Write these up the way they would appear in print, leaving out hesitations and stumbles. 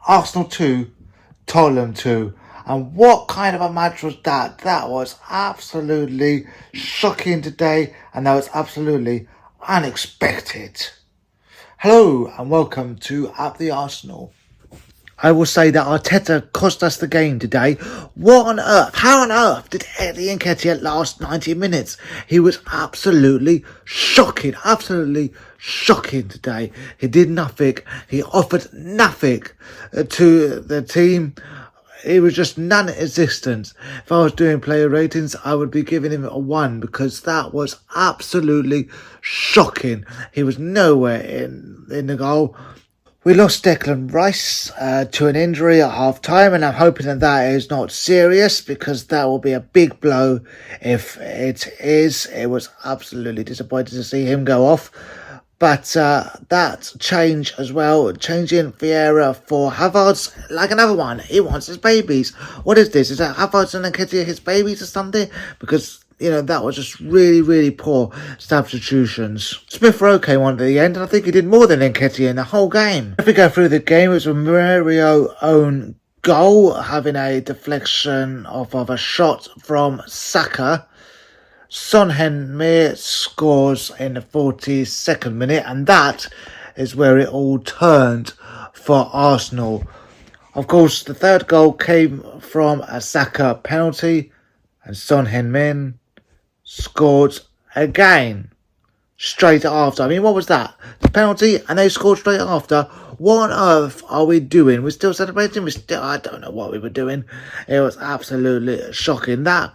Arsenal 2, Tottenham 2. And what kind of a match was that? That was absolutely shocking today, and that was absolutely unexpected. Hello, and welcome to At the Arsenal. I will say that Arteta cost us the game today. What on earth? How on earth did Eddie Nketiah last 90 minutes? He was absolutely shocking today. He did nothing. He offered nothing to the team. He was just non-existent. If I was doing player ratings, I would be giving him a 1 because that was absolutely shocking. He was nowhere in the goal. We lost Declan Rice to an injury at half-time, and I'm hoping that is not serious because that will be a big blow if it is. It was absolutely disappointing to see him go off. But that change as well, changing Vieira for Havertz, like another one. He wants his babies. What is this? Is that Havertz and Nketiah his babies or something? Because that was just really poor substitutions. Smith Rowe came on at the end, and I think he did more than Nketiah in the whole game. If we go through the game, it was a Mario own goal, having a deflection off of a shot from Saka. Son Heung-min scores in the 42nd minute, and that is where it all turned for Arsenal. Of course, the third goal came from a Saka penalty, and Son Heung-min scored again straight after. I mean, what was that? The penalty, and they scored straight after. What on earth are we doing? We're still celebrating. I don't know what we were doing. It was absolutely shocking. That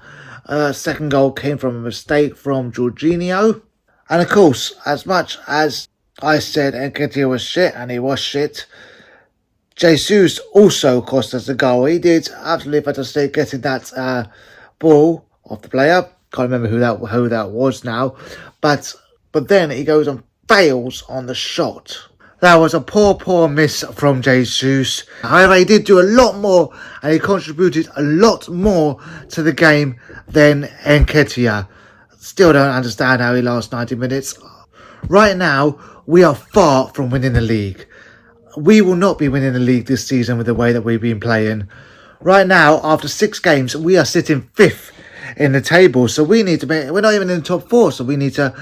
second goal came from a mistake from Jorginho. And of course, as much as I said Nketiah was shit, and he was shit, Jesus also cost us a goal. He did absolutely fantastic getting that ball off the player. Can't remember who that was now. But then he goes and fails on the shot. That was a poor miss from Jesus. However, he did do a lot more, and he contributed a lot more to the game than Nketiah. Still don't understand how he lost 90 minutes. Right now, we are far from winning the league. We will not be winning the league this season with the way that we've been playing. Right now, after 6 games, we are sitting 5th in the table, so we need to we're not even in the top 4, so we need to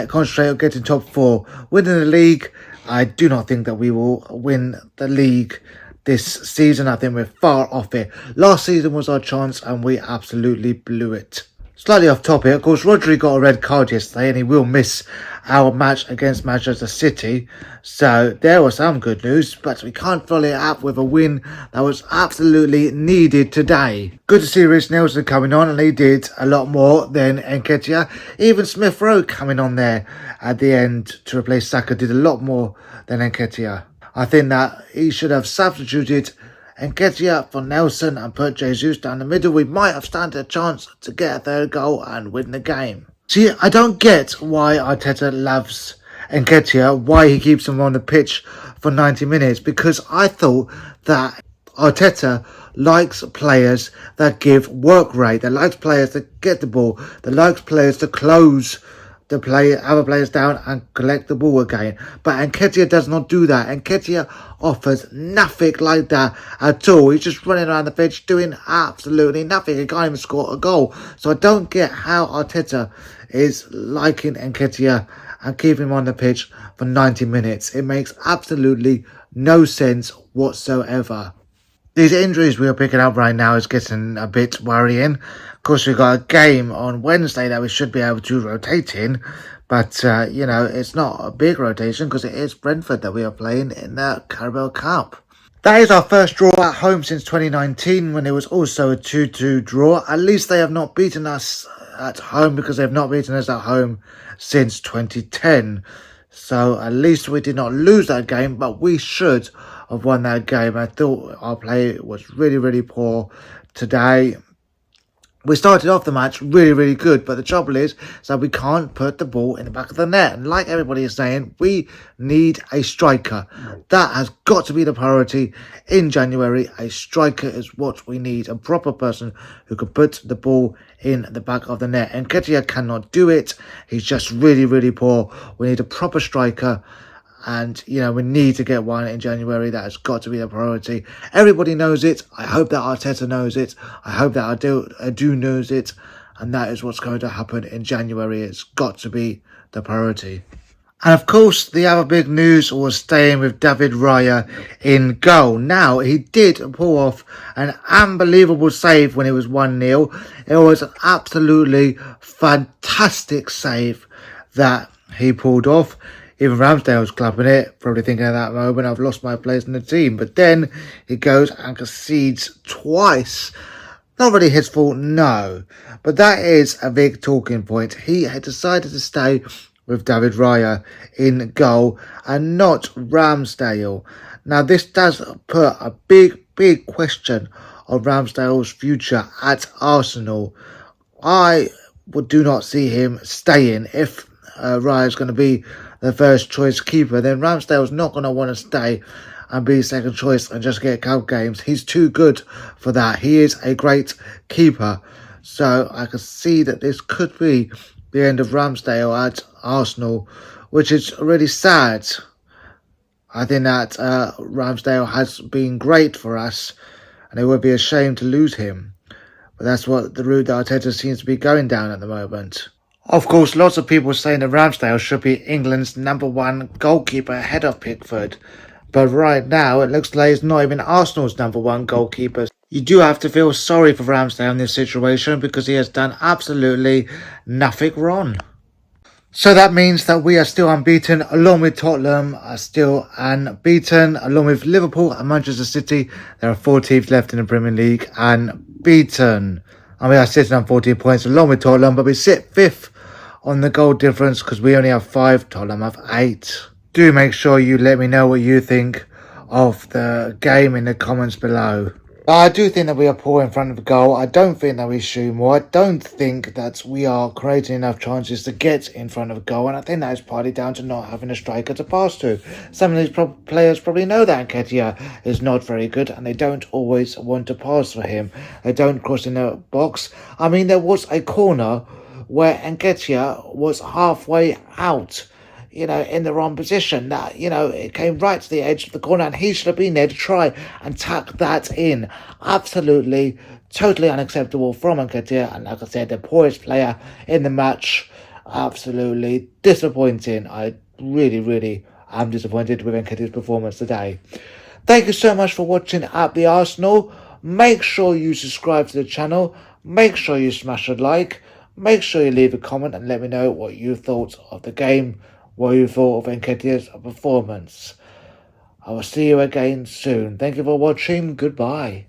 concentrate on getting top 4. Winning the league, I do not think that we will win the league this season. I think we're far off it. Last season was our chance, and we absolutely blew it. Slightly off topic, of course, Rodri got a red card yesterday, and he will miss our match against Manchester City. So there was some good news, but we can't follow it up with a win that was absolutely needed today. Good to see Reece Nelson coming on, and he did a lot more than Nketiah. Even Smith Rowe coming on there at the end to replace Saka did a lot more than Nketiah. I think that he should have substituted Nketiah for Nelson and put Jesus down the middle. We might have stand a chance to get a third goal and win the game. See, I don't get why Arteta loves Nketiah, why he keeps him on the pitch for 90 minutes, because I thought that Arteta likes players that give work rate, that likes players that get the ball, that likes players to close the other players down and collect the ball again. But Nketiah does not do that. Nketiah offers nothing like that at all. He's just running around the pitch doing absolutely nothing. He can't even score a goal. So I don't get how Arteta is liking Nketiah and keeping him on the pitch for 90 minutes. It makes absolutely no sense whatsoever. These injuries we are picking up right now is getting a bit worrying. Of course, we've got a game on Wednesday that we should be able to rotate in. But, it's not a big rotation because it is Brentford that we are playing in the Carabao Cup. That is our first draw at home since 2019, when it was also a 2-2 draw. At least they have not beaten us at home, because they have not beaten us at home since 2010. So at least we did not lose that game, but we should have won that game. I thought our play was really poor today. We started off the match really good, but the trouble is that we can't put the ball in the back of the net. And like everybody is saying, we need a striker. That has got to be the priority in January. A striker is what we need. A proper person who can put the ball in the back of the net. And Nketiah cannot do it. He's just really poor. We need a proper striker. And, we need to get one in January. That has got to be a priority. Everybody knows it. I hope that Arteta knows it. I hope that Adu knows it. And that is what's going to happen in January. It's got to be the priority. And of course, the other big news was staying with David Raya in goal. Now, he did pull off an unbelievable save when it was 1-0. It was an absolutely fantastic save that he pulled off. Even Ramsdale was clapping it, probably thinking at that moment, I've lost my place in the team. But then he goes and concedes twice. Not really his fault, no. But that is a big talking point. He had decided to stay with David Raya in goal and not Ramsdale. Now, this does put a big question on Ramsdale's future at Arsenal. I do not see him staying. If Raya is going to be the first choice keeper, then Ramsdale's not going to want to stay and be second choice and just get cup games. He's too good for that. He is a great keeper. So I can see that this could be the end of Ramsdale at Arsenal, which is really sad. I think that Ramsdale has been great for us, and it would be a shame to lose him. But that's what the route that Arteta seems to be going down at the moment. Of course, lots of people saying that Ramsdale should be England's #1 goalkeeper ahead of Pickford. But right now, it looks like he's not even Arsenal's #1 goalkeeper. You do have to feel sorry for Ramsdale in this situation because he has done absolutely nothing wrong. So that means that we are still unbeaten, along with Tottenham are still unbeaten, along with Liverpool and Manchester City. There are 4 teams left in the Premier League unbeaten. And we are sitting on 14 points along with Tottenham, but we sit 5th on the goal difference because we only have 5, Tottenham have 8. Do make sure you let me know what you think of the game in the comments below. I do think that we are poor in front of the goal. I don't think that we shoot more. I don't think that we are creating enough chances to get in front of the goal. And I think that is partly down to not having a striker to pass to. Some of these players probably know that Nketiah is not very good and they don't always want to pass for him. They don't cross in the box. I mean, there was a corner where Nketiah was halfway out, in the wrong position. That, it came right to the edge of the corner and he should have been there to try and tuck that in. Absolutely, totally unacceptable from Nketiah. And like I said, the poorest player in the match. Absolutely disappointing. I really am disappointed with Nketiah's performance today. Thank you so much for watching at the Arsenal. Make sure you subscribe to the channel. Make sure you smash a like. Make sure you leave a comment and let me know what you thought of the game, what you thought of Nketiah's performance. I will see you again soon. Thank you for watching. Goodbye.